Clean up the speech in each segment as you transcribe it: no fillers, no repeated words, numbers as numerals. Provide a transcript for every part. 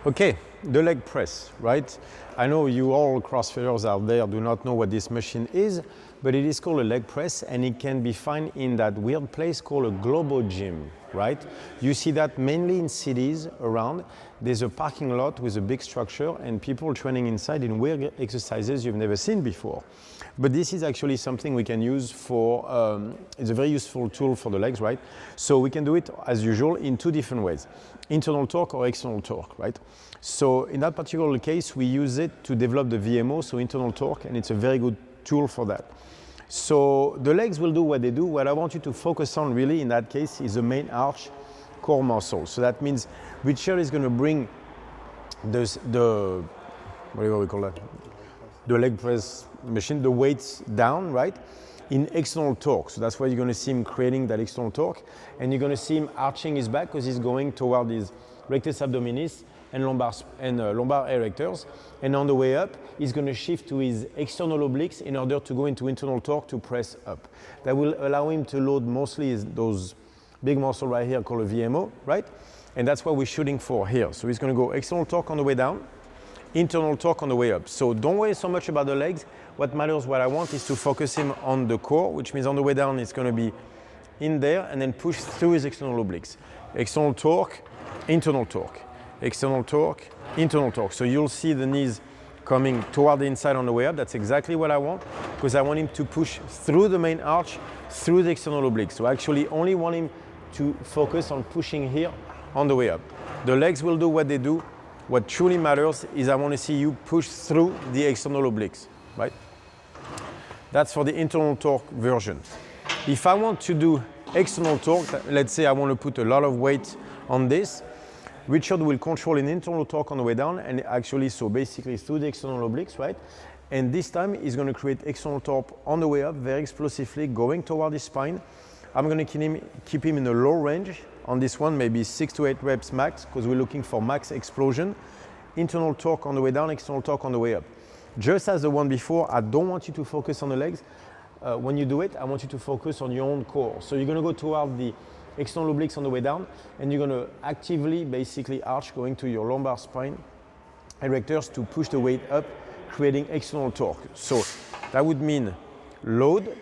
Okay, the leg press, right? I know you all CrossFitters out there do not know what this machine is, but it is called a leg press and it can be found in that weird place called a global gym, right? You see that mainly in cities around. There's a parking lot with a big structure and people training inside in weird exercises you've never seen before. But this is actually something we can use for, it's a very useful tool for the legs, right? So we can do it as usual in two different ways, internal torque or external torque, right? So in that particular case, we use it to develop the VMO, so internal torque, and it's a very good tool for that. So the legs will do what they do. What I want you to focus on really in that case is the main arch core muscle. So that means Richard is going to bring the whatever we call that, the leg press machine, the weights down, right, in external torque. So that's why you're going to see him creating that external torque, and you're going to see him arching his back because he's going toward his rectus abdominis and lumbar erectors. And on the way up, he's going to shift to his external obliques in order to go into internal torque to press up. That will allow him to load mostly those big muscle right here called a VMO, right? And that's what we're shooting for here. So he's going to go external torque on the way down, internal torque on the way up. So don't worry so much about the legs. What matters, what I want is to focus him on the core, which means on the way down it's going to be in there and then push through his external obliques. External torque, internal torque, external torque, internal torque. So you'll see the knees coming toward the inside on the way up. That's exactly what I want because I want him to push through the main arch, through the external obliques. So I actually only want him to focus on pushing here on the way up. The legs will do what they do. What truly matters is I want to see you push through the external obliques, right? That's for the internal torque version. If I want to do external torque, let's say I want to put a lot of weight on this, Richard will control an internal torque on the way down and actually, so basically through the external obliques, right? And this time he's going to create external torque on the way up very explosively going toward his spine. I'm going to keep him in a low range on this one, maybe 6 to 8 reps max because we're looking for max explosion. Internal torque on the way down, external torque on the way up. Just as the one before, I don't want you to focus on the legs. When you do it, I want you to focus on your own core. So you're going to go toward the external obliques on the way down and you're going to actively basically arch going to your lumbar spine erectors to push the weight up, creating external torque. So that would mean load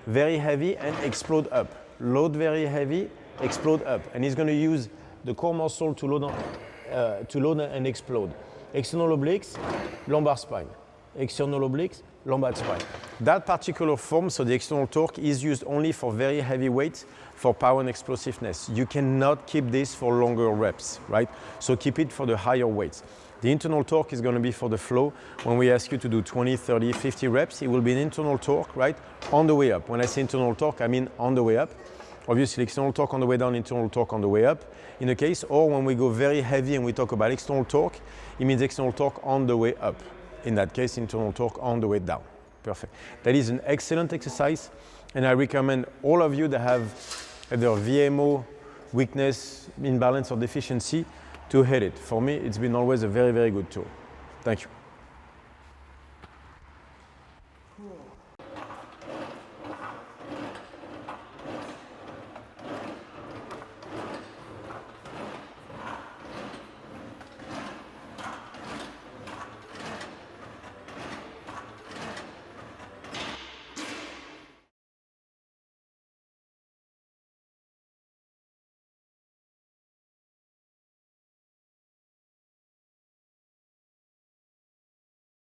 very heavy and explode up. Load very heavy, explode up. And he's going to use the core muscle to load and explode. External obliques, lumbar spine. External obliques, lumbar spine. That particular form, so the external torque, is used only for very heavy weights for power and explosiveness. You cannot keep this for longer reps, right? So keep it for the higher weights. The internal torque is going to be for the flow. When we ask you to do 20, 30, 50 reps, it will be an internal torque, right? On the way up. When I say internal torque, I mean on the way up. Obviously, external torque on the way down, internal torque on the way up in a case, or when we go very heavy and we talk about external torque, it means external torque on the way up. In that case, internal torque on the way down. Perfect. That is an excellent exercise, and I recommend all of you that have either VMO, weakness, imbalance, or deficiency to hit it. For me, it's been always a very, very good tool. Thank you.